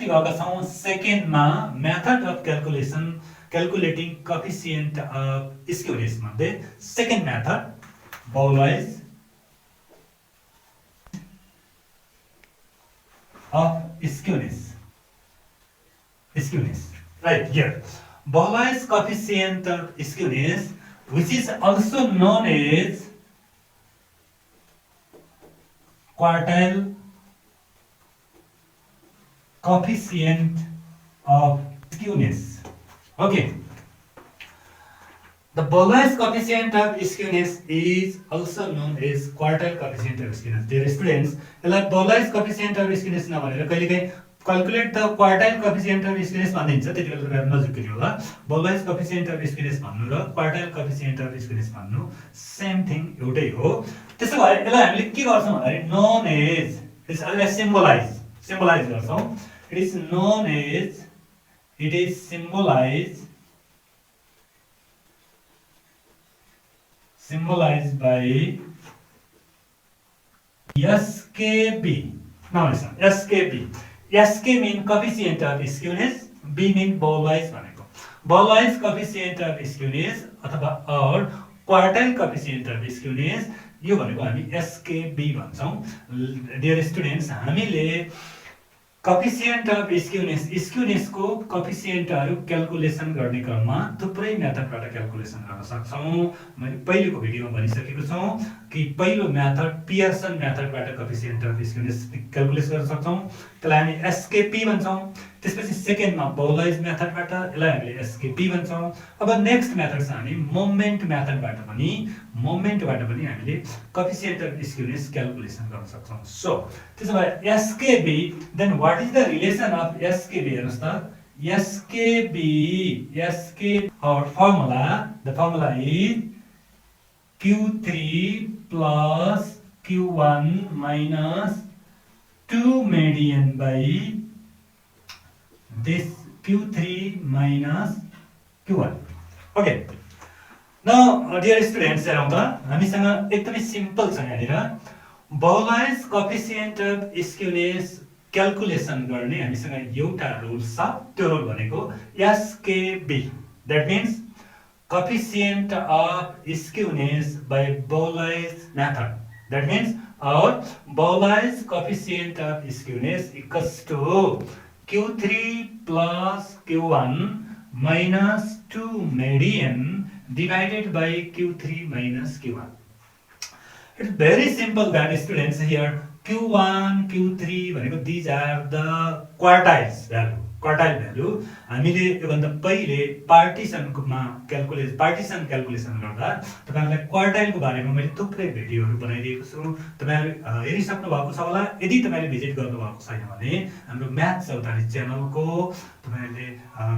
एकचोटि गएका छौँ सेकेन्डमा method of calculating coefficient of skewness मध्ये second method Bowley's of skewness. Right here, Boyle's coefficient of skewness, which is also known as quartile coefficient of skewness. Okay, the Boyle's coefficient of skewness is also known as quartile coefficient of skewness. Dear students, यसलाई Boyle's coefficient of skewness नभनेर कहिलेकाहीँ calculate the quartile coefficient of skewness भनिन्छ, त्यतिबेला तपाईहरु नजिक होला। Boyle's coefficient of skewness भन्नु र quartile coefficient of skewness भन्नु सेम थिङ एउटै हो। त्यसो भए यसलाई हामीले के गर्छौं भन्दाखेरि known as, यसलाई symbolize गर्छौं। It is known as, it is symbolized by SKB. Now listen, SKB. SK mean coefficient of skewness, B mean Boyle's भनेको। Boyle's coefficient of skewness अथवा or quartile coefficient of skewness, यो भनेको हामी SKB भन्छौं। Dear students, हामीले coefficient of skewness को कोएफिसिएन्टहरु calculation गर्ने क्रममा थुप्रै मेथडबाट क्याल्कुलेसन गर्न सक्छौं। मैले पहिलेको भिडियोमा भनिसकेको छु कि पहिलो मेथड पियर्सन मेथडबाट कोएफिसिएन्ट अफ स्क्युनेस क्याल्कुलेट गर्न सक्छौं, त्यसलाई हामी एसकेपी भन्छौं। त्यसपछि सेकेन्डमा बोयलेज मेथडबाट यसलाई हामीले एसकेपी भन्छौं। अब नेक्स्ट मेथड छ हामी मोमेन्ट मेथडबाट पनि हामीले कोएफिसिएन्ट अफ स्क्युनेस क्याल्कुलेसन गर्न सक्छौं। सो त्यसो भए SKB, then what is the relation of SKB? हेर्नुस् त, SK our formula, the formula is Q3 plus Q1 minus 2 median by this Q3 minus Q1. Okay. Now, dear students, हामीसँग एकदमै simple छ यहाँनिर Boyle's coefficient of skewness calculation गर्ने हामीसँग एउटा rule छ। त्यो रुल भनेको SKB, that means coefficient of skewness by Boyle's method. That means our Boyle's coefficient of skewness equals to Q3 plus Q1 minus 2 median divided by Q3 minus Q1. It's very simple that students here. Q1, Q3 भनेको these are the quartiles value. हामीले योभन्दा पहिले partition calculation गर्दा तपाईहरुलाई क्वार्टाइलको बारेमा मैले थुप्रै भिडियोहरु बनाइदिएको छु। तपाईहरु हेरिसक्नु भएको छ होला। यदि तपाईले भिजिट गर्नु भएको छैन भने हाम्रो म्याथ चौतारी च्यानलको तपाईहरुले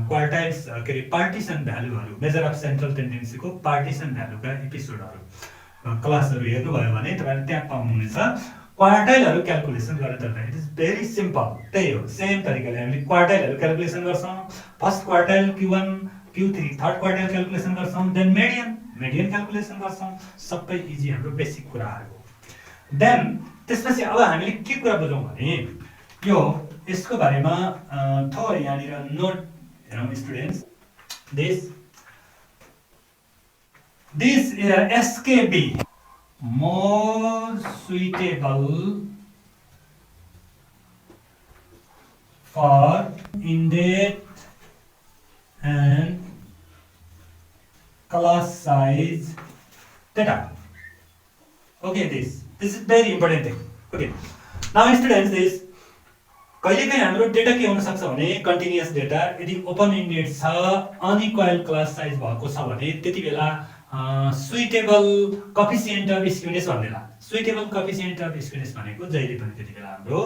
क्वार्टाइल्स के पार्टिसन भ्यालुहरु, मेजर अफ सेन्ट्रल टेन्डेन्सीको पार्टिसन भ्यालुका एपिसोडहरु क्लासहरु हेर्नुभयो भने तपाईहरुले त्यहाँ पाउनुहुनेछ। क्वार्टाइलहरु क्याल्कुलेसन गरेर त इट इज भेरी सिम्पल। त्यही हो, सेम तरिकाले हामीले क्वार्टाइलहरु क्याल्कुलेसन गर्छौं। First quartile Q1, Q3, third quartile calculation गर्छौं, देन मेडियन क्याल्कुलेसन गर्छौं। सबै इजी हाम्रो बेसिक कुराहरु हो। देन त्यसपछि अब हामीले के कुरा बुझौं भने यो यसको बारेमा थोरै यहाँनिर नोट हेरौं students. This SKB more suitable for in-depth and class size data. Okay, this is very important thing. Okay, now students, this कहिलेकाहीँ हाम्रो डेटा के हुन सक्छ भने कन्टिन्युअस डेटा यदि ओपन इन्डेड छ, अनइक्वल क्लास साइज भएको छ भने त्यतिबेला सुइटेबल कोएफिसिएन्ट अफ स्क्युनेस भन्नेला। सुइटेबल कोएफिसिएन्ट अफ स्क्युनेस भनेको जहिले पनि त्यतिबेला हाम्रो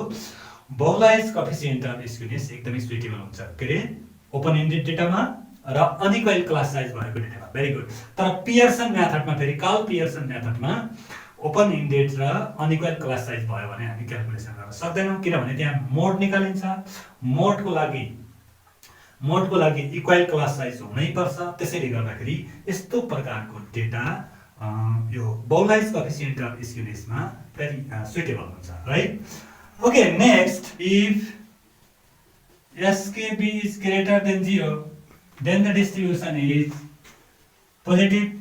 बोयलेज कोएफिसिएन्ट अफ स्क्युनेस एकदमै सुइटेबल हुन्छ के रे ओपन इन्डेड डेटामा र अनइक्वल क्लास साइज भएको डेटामा। Very good. तर पियर्सन मेथडमा फेरि कार्ल पियर्सन मेथडमा ओपन इन्डेड र अनइक्वल क्लास साइज भयो भने हामी क्याल्कुलेसन गर्न सक्दैनौं, किनभने त्यहाँ मोड निकालिन्छ। मोडको लागि इक्वल क्लास साइज हुनै पर्छ। त्यसैले गर्दाखेरि यस्तो प्रकारको डेटा यो बोयलेज कोएफिसिएन्ट अफ स्क्युनेसमा भेरी सुइटेबल हुन्छ, right? Okay, next SKB is greater than 0, then the distribution is positive.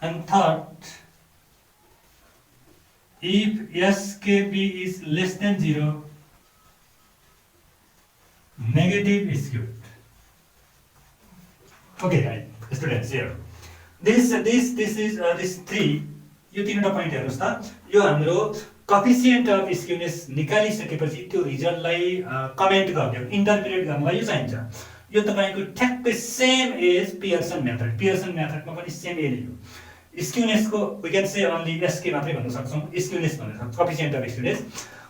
And third, if SKB is less than 0, negative skewed. Okay, right, students here. This three, यो तीनवटा point हेर्नुस् त यो हाम्रो coefficient of skewness निकालिसकेपछि त्यो रिजल्टलाई comment गर्ने interpret गर्नलाई यो चाहिन्छ यो तपाईको ठ्याक्कै सेम एज पियर्सन मेथडमा पनि सेम यही हो स्क्युनेसको we can say only SK मात्रै भन्न सक्छौं स्क्युनेस भन्न सक्छौं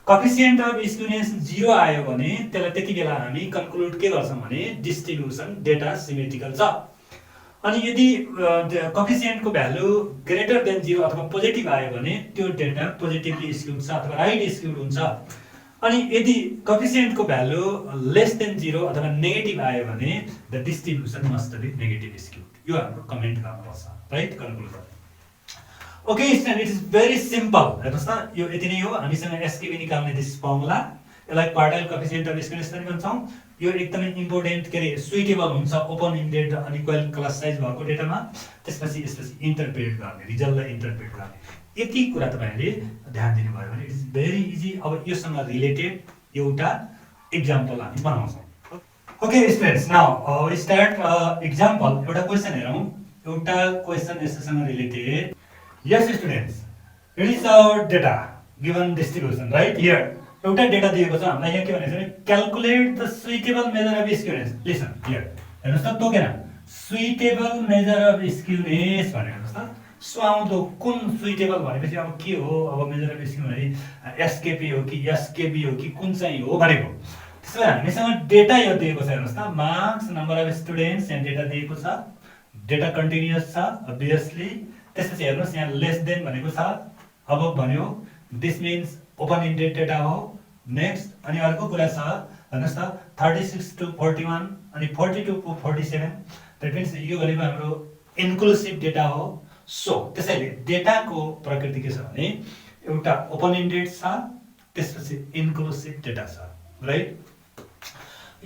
कोएफिसिएन्ट अफ स्क्युनेस 0 आयो भने त्यसलाई त्यति बेला हामी कन्क्लुड के गर्छौं भने डिस्ट्रिब्युसन डेटा सिमेट्रिकल छ अनि यदि कोएफिसिएन्टको भ्यालु ग्रेटर देन 0 अथवा पोजिटिभ आयो भने त्यो डेटा पोजिटिभली स्क्युड छ अथवा राइट स्क्युड हुन्छ अनि यदि कोएफिसिएन्टको भ्यालु लेस देन 0 अथवा नेगेटिभ आयो भने the distribution must be negative skewed यो हाम्रो कमेन्ट गर्नुपर्छ right conclusion okay student it is very simple हेर्नुस् न यो यति नै हो हामीसँग एसकेबी निकाल्ने दिस फर्मुला यसलाई क्वार्टाइल कोएफिसिएन्ट अफ स्क्युनेस पनि भन्छौं यो एकदमै इम्पोर्टेन्ट के रे सुइटेबल हुन्छ ओपन इन्डेड अनि इक्वल क्लास साइज भएको डेटामा त्यसपछि यसपछि इन्टरप्रेट गर्ने रिजल्टलाई इन्टरप्रेट गर्ने यति कुरा तपाईहरुले ध्यान दिनुभयो भने इट इज भेरी इजी अब योसँग रिलेटेड एउटा एक्जाम्पल हामी बनाउँछौं okay students now we start example एउटा क्वेशन हेरौं एउटा क्वेशन यससँग related yes students it is our data given distribution right here एउटा डेटा दिएको छ हामीलाई यहाँ के भनेको छ calculate the suitable measure of skewness listen here हेर्नुस् त तोकेर सुइटेबल मेजर अफ स्क्युनेस भनेको हेर्नुस् त सुहाउँदो कुन सुइटेबल भनेपछि अब के हो अब मेजर अफ स्क्युनेस एसकेपी हो कि एसकेबी हो कि कुन चाहिँ हो भनेको त्यसैले हामीसँग डेटा यो दिएको छ हेर्नुस् त मार्क्स नम्बर अफ स्टुडेन्ट्स यहाँ डेटा दिएको छ डेटा कन्टिन्युअस छ obviously त्यसपछि हेर्नुस् यहाँ लेस देन भनेको छ अब भन्यो this means open indeed data हो नेक्स्ट अनि अर्को कुरा छ हेर्नुस् त 36 to 41 अनि 42 to 47 दैट मिन्स यो भनेको हाम्रो इन्क्लुसिभ डेटा हो सो त्यसैले डेटाको प्रकृति के छ भने एउटा ओपन इन्डेड छ त्यसपछि इन्क्लुसिभ डेटा छ राइट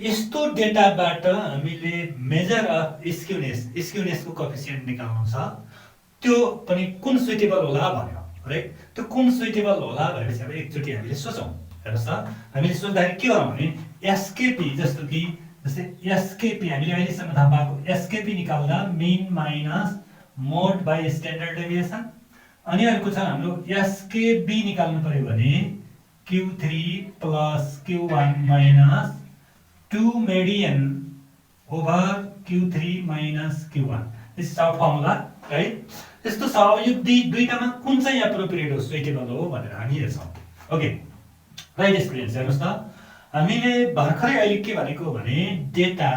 यस्तो डेटाबाट हामीले मेजर अफ स्क्युनेसको कोएफिसिएन्ट निकाल्नु छ त्यो पनि कुन सुइटेबल होला भन्यो राइट त्यो कुन सुइटेबल होला भनेपछि अब एकचोटी हामीले सोचौं हेर्नुस् त हामीले सोच्दाखेरि के गरौँ भने एसकेपी जस्तो कि जस्तै एसकेपी हामीले अहिलेसम्म थाहा पाएको एसकेपी निकाल्दा mean minus mode by standard deviation अनि अर्को छ हाम्रो एसकेबी निकाल्नु पर्यो भने Q3 plus Q1 minus 2 median over Q3 minus Q1 this is our formula right यस्तो छ यो दुईटामा कुन चाहिँ एप्रोप्रिएट हो सुइटेबल हो भनेर हामी हेर्छौं ओके राइट स्टुडेन्ट्स हेर्नुस् त हामीले भर्खरै अहिले के भनेको भने डेटा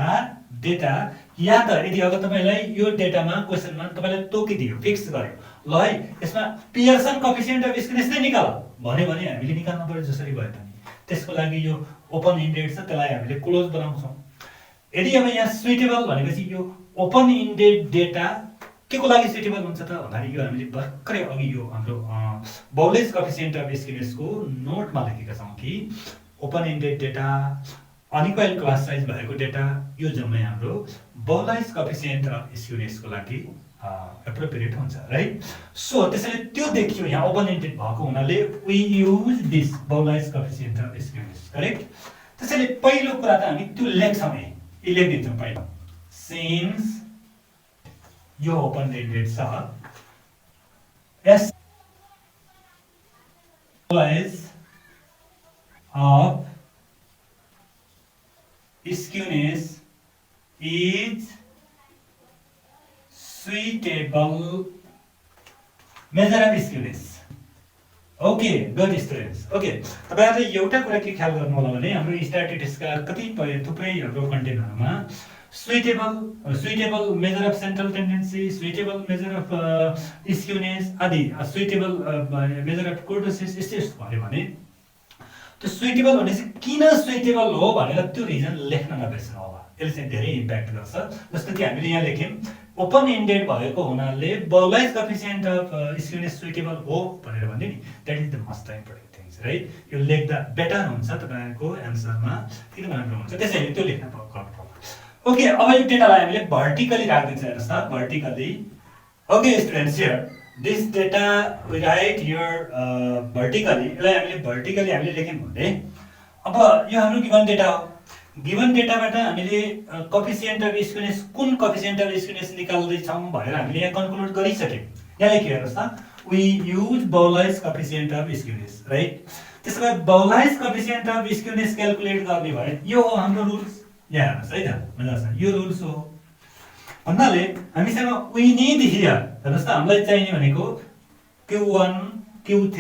या त यदि अब तपाईलाई यो डेटामा क्वेशनमा तपाईलाई तोकिदियो फिक्स गर्यो ल है यसमा पियर्सन कोएफिसिएन्ट अफ स्क्युनेस नै निकाल भन्यो भने हामीले निकाल्नु पर्यो जसरी भए पनि त्यसको लागि यो ओपन इन्डेड छ त्यसलाई हामीले क्लोज बनाउँछौं यदि अब यहाँ सुइटेबल भनेपछि यो ओपन इन्डेड डेटा के को लागि सुइटेबल हुन्छ त भन्दाखेरि यो हामीले भर्खरै अघि यो हाम्रो बौलेज कोएफिसिएन्ट अफ स्क्युनेस को नोटमा लेखेका छौं कि open indeed data unequal class size भएको डेटा यो जम्मै हाम्रो बौलेज कोएफिसिएन्ट अफ स्क्युनेस को लागि एप्रोप्रिएट हुन्छ राइट सो त्यसैले त्यो देखियो यहाँ ओपन इन्डेड भएको हुनाले we use this Bowley's coefficient of skewness correct त्यसैले पहिलो कुरा त हामी त्यो लेख्छौं है यो लेख्दिन्छौं पहिला सिन्स यो ओपन इन्डेड छ S बौलेज of skewness is suitable measure of skewness okay good students okay तपाईहरुले एउटा कुरा के ख्याल गर्नु होला भने हाम्रो स्ट्याटिस्टिक्सका कतिपय थुप्रै हाम्रो कन्टेन्टहरुमा suitable measure of central tendency suitable measure of skewness आदि suitable measure of kurtosis यस्तो भन्यो भने त्यो सुइटेबल भने चाहिँ किन सुइटेबल हो भनेर त्यो रिजन लेख्न नबिर्सनु होला यसले चाहिँ धेरै इम्प्याक्ट गर्छ जस्तो कि हामीले यहाँ लेख्यौं ओपन इन्डेड भएको हुनाले बौलेज कोएफिसिएन्ट अफ स्क्युनेस सुइटेबल हो भनेर भन्दै नि that is the most important things right यो लेख्दा बेटर हुन्छ तपाईहरुको एन्सरमा किन राम्रो हुन्छ त्यसैले त्यो लेख्न पर्छ ओके अब यो डेटालाई हामीले भर्टिकली राख्दिन्छ हेर्नुस् त vertically okay students here this data we write here vertically यसलाई हामीले भर्टिकली हामीले लेख्यौं भने अब यो हाम्रो गिवन डेटा हो गिवन डेटाबाट हामीले कोएफिसिएन्ट अफ स्क्युनेस कुन कोएफिसिएन्ट अफ स्क्युनेस निकाल्दै छौं भनेर हामीले यहाँ कन्क्लुड गरिसक्यौं यहाँ लेख्यो हेर्नुस् त we use Bowlais coefficient of skewness right त्यसैले Bowlais coefficient of skewness calculate गर्ने भए यो हो हाम्रो रुल्स यहाँ हेर्नुस् है त मजाले यो रुल्स हो भन्नाले हामीसँग we need here हेर्नुस् त हामीलाई चाहिने भनेको Q1 Q3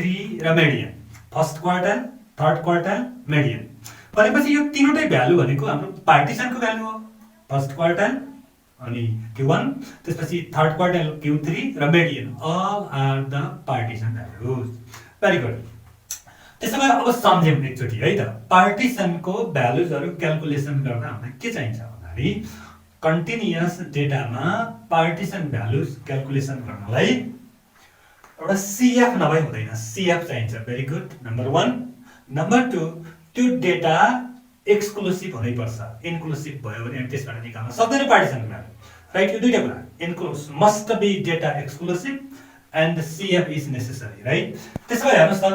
र median first quartile third quartile median भनेपछि यो तीनवटै भ्यालु भनेको हाम्रो पार्टिसनको भ्यालु हो फर्स्ट क्वार्टाइल अनि Q1 त्यसपछि थर्ड क्वार्टाइल Q3 र median all are the partition values very good त्यसैले अब सम्झौं एकचोटी है त पार्टिसनको भ्यालुजहरु क्याल्कुलेसन गर्न हामीलाई के चाहिन्छ भन्दाखेरि कन्टिन्युअस डेटामा पार्टिसन भ्यालुज क्याल्कुलेसन गर्नलाई एउटा CF नभई हुँदैन CF चाहिन्छ भेरी गुड नम्बर 1 नम्बर 2 त्यो डेटा एक्सक्लुसिभ हुनै पर्छ इन्क्लुसिभ भयो भने हामी त्यसबाट निकाल्न सक्दैन पार्टिसन भ्यालु राइट यो दुईटा कुरा inclusive must be data exclusive and CF is necessary right त्यसैले हेर्नुस् त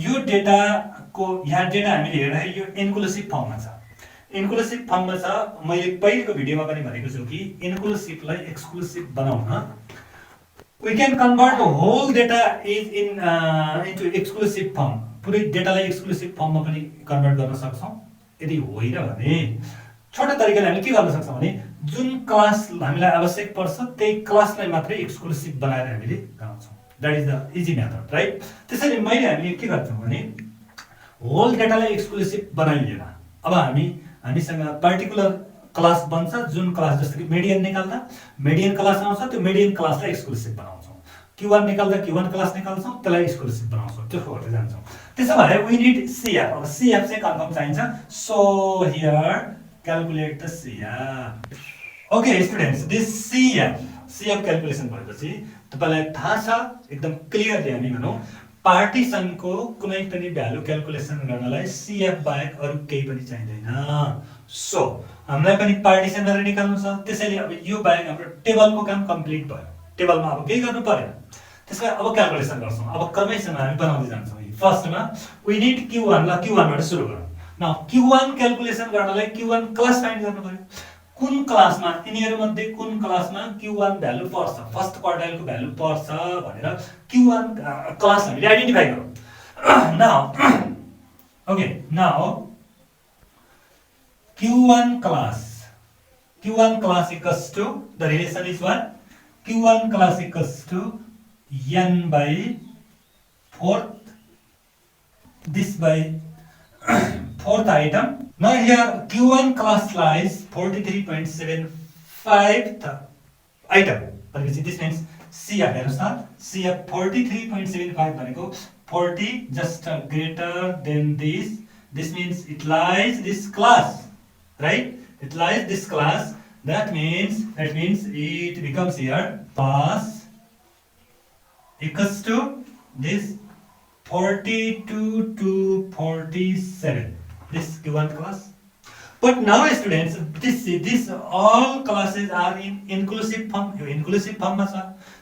यो डेटाको यहाँ डेटा हामीले हेर्दा यो इन्क्लुसिभ फर्ममा छ इन्क्लुसिभ फर्ममा छ मैले पहिलेको भिडियोमा पनि भनेको छु कि इन्क्लुसिभलाई एक्सक्लुसिभ बनाउन we can convert the whole data is in into exclusive form पुरै डेटालाई एक्सक्लुसिभ फर्ममा पनि कन्भर्ट गर्न सक्छौं यदि होइन भने छोटो तरिकाले हामीले के गर्न सक्छौं भने जुन क्लास हामीलाई आवश्यक पर्छ त्यही क्लासलाई मात्रै एक्सक्लुसिभ बनाएर हामीले गराउँछौं that is the easy method right त्यसैले मैले हामीले के गर्छौं भने होल डेटालाई एक्सक्लुसिभ बनाइएन अब हामीसँग पर्टिकुलर क्लास बन्छ जुन क्लास जस्तो कि मिडियन निकाल्दा मिडियन क्लास आउँछ त्यो मिडियन क्लासलाई एक्सक्लुसिभ बनाउँछौं Q1 निकाल्दा Q1 क्लास निकाल्छौं त्यसलाई एक्सक्लुसिभ बनाउँछौं त्यो गर्दै जान्छौं त्यसो भए we need CF अब CF चाहिँ कन्फर्म चाहिन्छ so here calculate the CF okay students this CF calculation भएपछि तपाईलाई थाहा छ एकदम क्लियरली हामी भनौं पार्टिसनको कुनै पनि भ्यालु क्याल्कुलेसन गर्नलाई CF बाहेक अरु केही पनि चाहिदैन सो हामीलाई पनि पार्टिसनहरु निकाल्नु छ त्यसैले अब यो बाहेक हाम्रो टेबलको काम कम्प्लिट भयो टेबलमा अब केही गर्नु पर्दैन त्यसैले अब क्याल्कुलेसन गर्छौं अब क्रमैसँग हामी बनाउँदै जान्छौं फर्स्टमा वी नीड Q1 ला Q1 बाट सुरु गरौँ नाउ Q1 क्याल्कुलेसन गर्नलाई Q1 क्लास फाइन्ड गर्नु पर्यो कुन क्लासमा यिनीहरु मध्ये कुन क्लासमा Q1 भ्यालु पर्छ फर्स्ट क्वार्टाइलको भ्यालु पर्छ भनेर Q1 क्लास हामीले आइडेन्टिफाई गरौँ now okay now Q1 class equals to the relation is what Q1 class equals to n by 4th this by 4th item now here Q1 class lies 43.75th item this means CF हेर्नुस् न CF 43.75 भनेको 40 just greater than this means it lies this class right it lies this class that means it becomes here class equals to this 42 to 47 this Q1 class but now students this all classes are in inclusive form यो inclusive form मा छ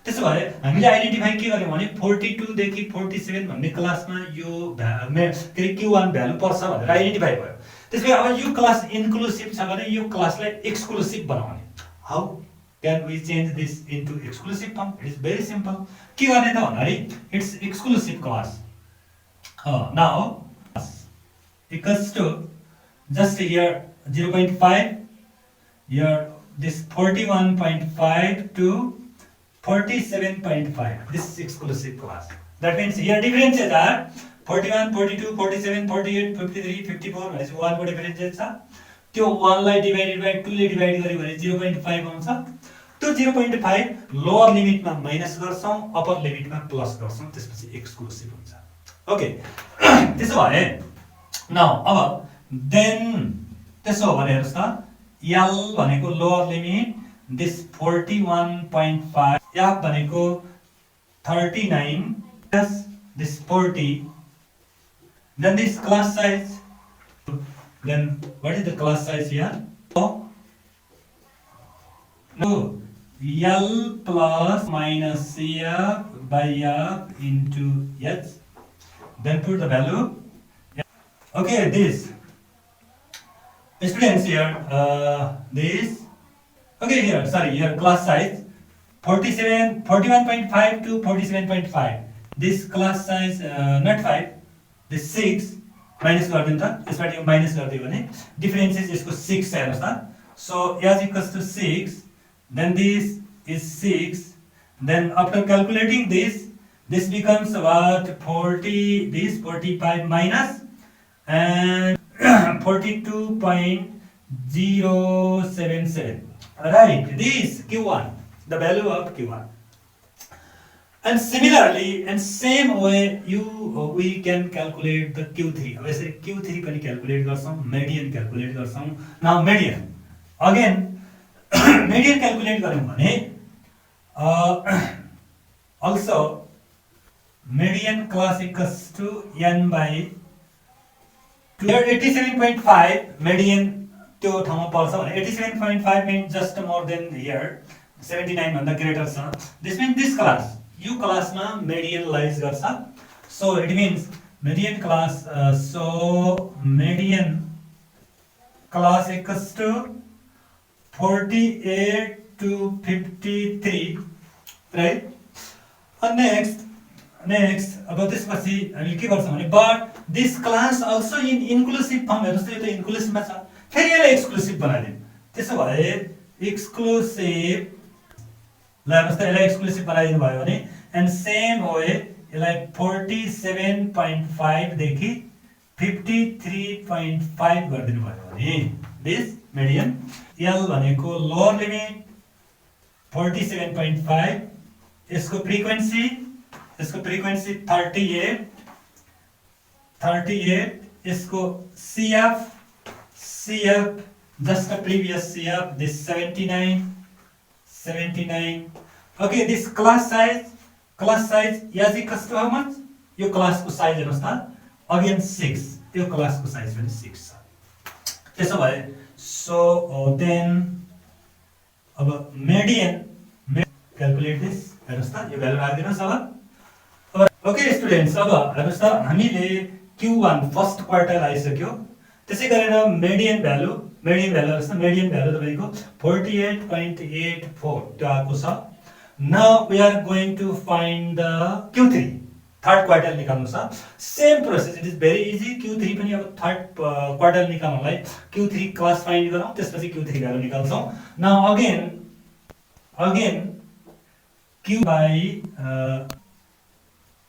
त्यसो भए हामीले identify के गर्यौं भने 42 देखि 47 भन्ने क्लासमा यो Q1 भ्यालु पर्छ भनेर आइडेन्टिफाई भयो त्यसैले अब यो क्लास इन्क्लुसिभ छ भने यो क्लासलाई एक्सक्लुसिभ बनाउने how can we change this into exclusive form it is very simple के गर्ने त भन्दाखेरि it's exclusive class now equals to just here 0.5 here this 41.5 to 47.5 this is exclusive class that means here differences are 41 42 47 48 53 54 भनेपछि 1 को difference छ त्यो 1 लाई divided by 2 ले डिवाइड गर्यो भने 0.5 आउँछ त्यो 0.5 लोअर लिमिटमा माइनस गर्छौं अप्पर लिमिटमा प्लस गर्छौं त्यसपछि एक्सक्लुसिभ हुन्छ ओके त्यसो भए नाउ अब देन त्यसो भने हेर्नुस् त L भनेको लोअर लिमिट दिस 41.5 F भनेको 39 plus this 40 Then this class size. Then what is the class size here? Oh, no, L plus minus CF by F into H. Then put the value. Okay, this. Students here, this. Okay, here class size 41.5 to 47.5. This class size not 5, this 6 minus गरिदिनु त, यसबाट यो minus गरिदियो भने difference is यसको 6 छ हेर्नुस् त. So as equals to 6, then this is 6, then after calculating this becomes what 40, this 45 minus and 42.077. Right, this Q1, the value of Q1. And similarly, and same way we can calculate the Q3. अब यसरी Q3 पनि calculate गर्छौं, median calculate गर्छौं. Now median. Again median calculate गर्यौं भने also median class equals to n by 2. Here 87.5 median त्यो ठाउँमा पर्छ भने 87.5 means just more than here 79 भन्दा greater छ. This means this class यो क्लासमा median lies गर्छ. So it means median class so median class equals to 48 to 53, right? And next अब त्यसपछि हामीले के गर्छौं भने but this class also in inclusive form. हेर्नुस् यो त inclusive मा छ, फेरि यसलाई exclusive बनाइदियौ. त्यसो भए exclusive ल हेर्नुस् त यसलाई exclusive बनाइदिनु भयो भने and same way यसलाई 47.5 देखि 53.5 गरिदिनु भयो भने this median L भनेको lower limit 47.5, यसको frequency 38, यसको CF just the previous CF, this 79. Okay, this class size is equals to how much? यो class को size हेर्नुस् त, again 6, यो class को size पनि 6 छ. त्यसो भए so then अब median calculate this हेर्नुस् त, यो भ्यालु राख्दिनुस् अब. Okay students, अब हेर्नुस् त हामीले Q1 फर्स्ट क्वार्टाइल आइसक्यो. त्यसै गरेर median भ्यालु हेर्नुस् त, median भ्यालु तपाईको 48.84 त्यो आएको छ. Now we are going to find the Q3 third quartile निकाल्नु छ. Same process, it is very easy. Q3 पनि अब थर्ड क्वार्टाइल निकाल्नलाई Q3 क्लास फाइन्ड गरौँ, त्यसपछि Q3 भ्यालु निकाल्छौं. Now again Q by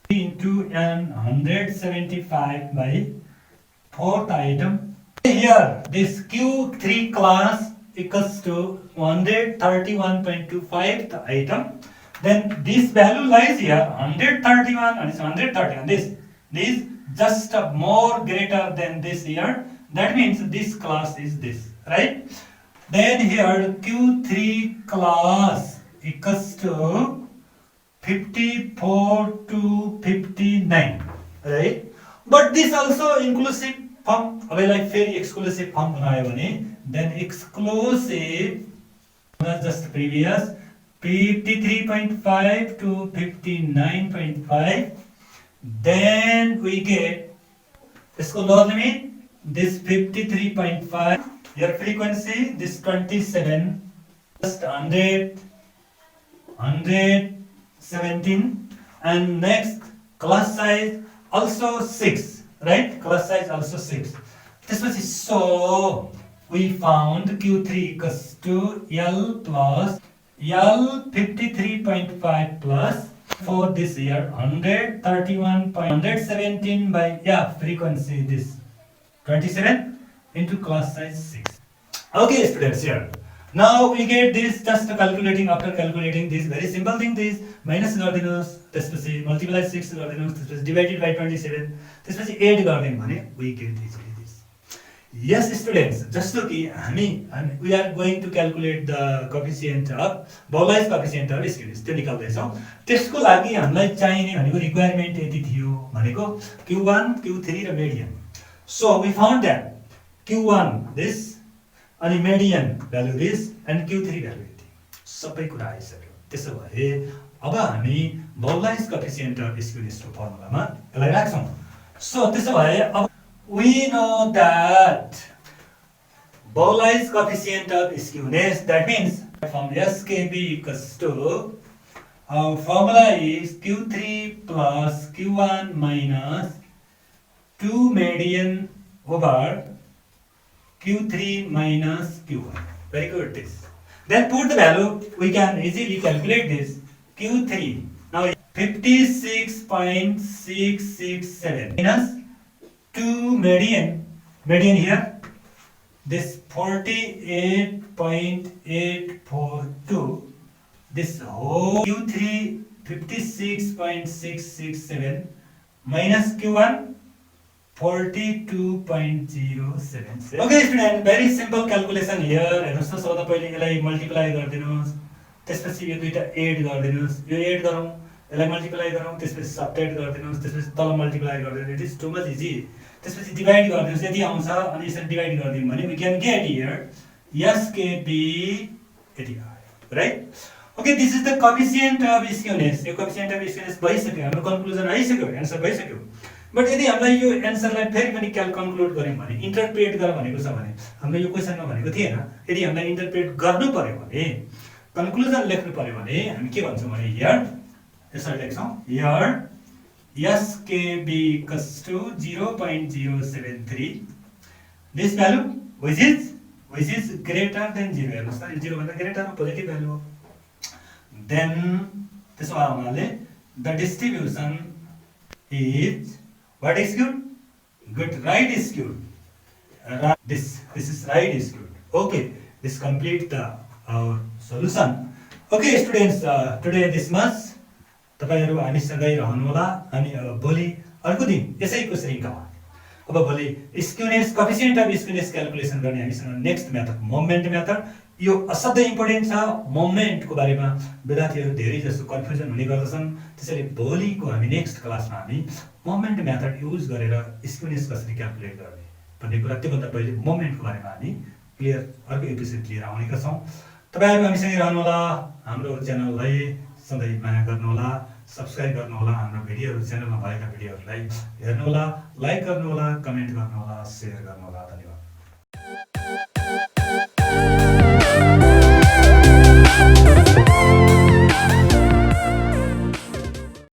into n 175 by fourth item. Here this Q3 class equals to 131.25 the item. Then this value lies here 131 and it's 131. This just more greater than this here. That means this class is this, right? Then here Q3 class equals to 54 to 59, right? But this also inclusive form. अब यसलाई फेरि exclusive form बनायो भने then exclusive just previous 53.5 to 59.5. Then we get इसको lower limit this 53.5. Your frequency this 27, just 117, and next class size also 6, right? Class size also 6. त्यसपछि so we found Q3 equals to L plus L 53.5 plus for this year 117 by frequency this 27 into class size 6. Okay students, here now we get this just calculating. After calculating this very simple thing, this minus गर्दिनुस्, त्यसपछि multiply 6 गर्दिनुस्, त्यसपछि divided by 27, त्यसपछि 8 गर्दिनु भने we get easily this. Yes, students, जस्तो कि we are going to calculate the coefficient of Bowlais coefficient of skewness त्यो निकाल्दैछौँ। त्यसको लागि हामीलाई चाहिने भनेको रिक्वायरमेन्ट यति थियो भनेको Q1, Q3 र median. So we found that Q1 this अनि median value this and Q3 value यति सबै कुरा आइसक्यो। त्यसो भए अब हामी Bowlais coefficient of skewness को फर्मुलामा यसलाई राख्छौँ। So त्यसो भए अब we know that Bowlais coefficient of skewness, that means from SKB equals to our formula is Q3 plus Q1 minus 2 median over Q3 minus Q1. Very good this. Then put the value, we can easily calculate this. Q3 now 56.667 minus 2 median here, this 48.842, this whole Q3 56.667 minus Q1 42.077. Okay student, very simple calculation here. हेर्नुस् त सबभन्दा पहिले यसलाई multiply गरिदिनुस्, त्यसपछि यो दुईटा add गरिदिनुस्, यो add गरौँ, यसलाई मल्टिप्लाई गरौँ, त्यसपछि सबट्र्याक्ट गरिदिनुस्, त्यसपछि तल multiply गरिदिनुस्. It is too much easy. त्यसपछि डिभाइड गरिदिनुस्, यति आउँछ अनि यसरी डिभाइड गरिदियौँ भने we can get here SKB यति आयो, right? Okay, this is the coefficient of skewness. यो कोएफिसिएन्ट अफ स्क्युनेस भइसक्यो, हाम्रो कन्क्लुजन आइसक्यो, एन्सर भइसक्यो. बट यदि हामीलाई यो एन्सरलाई फेरि पनि कन्क्लुड गऱ्यौँ भने, इन्टरप्रेट गर भनेको छ भने, हाम्रो यो क्वेसनमा भनेको थिएन, यदि हामीलाई इन्टरप्रेट गर्नु पर्यो भने, कन्क्लुजन लेख्नु पर्यो भने हामी के भन्छौँ भने हियर यसरी लेख्छौँ, here SKB equals to 0.073. This value which is greater than 0. हेर्नुस् त, 0 भन्दा ग्रेटर हो, पोजिटिभ भ्यालु हो. Then त्यसो भए हुनाले the distribution is what is skewed? Good, right is skewed. This is right is skewed. Okay, this complete the our solution. Okay students, today this much. तपाईहरु हामीसँगै रहनुहोला. अनि अब भोलि अर्को दिन यसैको श्रृंखला, अब भोलि skewness coefficient of skewness calculation गर्ने हामीसँग नेक्स्ट मेथड मोमेन्ट मेथड. यो असाध्यै इम्पोर्टेन्ट छ. मोमेन्टको बारेमा विद्यार्थीहरु धेरै जसो कन्फ्युजन हुने गर्दछन्. त्यसैले भोलिको हामी नेक्स्ट क्लासमा हामी मोमेन्ट मेथड युज गरेर स्क्युनेस कसरी क्याल्कुलेट गर्ने भन्ने कुरा, त्योभन्दा पहिले मोमेन्टको बारेमा हामी क्लियर अर्को एपिसोड लिएर आउने छौं. तपाईहरु हामीसँगै रहनुहोला. हाम्रो च्यानललाई सधैँ माया गर्नुहोला, सब्स्क्राइब गर्नुहोला, हाम्रो भिडियोहरु च्यानलमा भएका भिडियोहरुलाई हेर्नुहोला, लाइक गर्नुहोला, कमेन्ट गर्नुहोला, शेयर गर्नुहोला. धन्यवाद.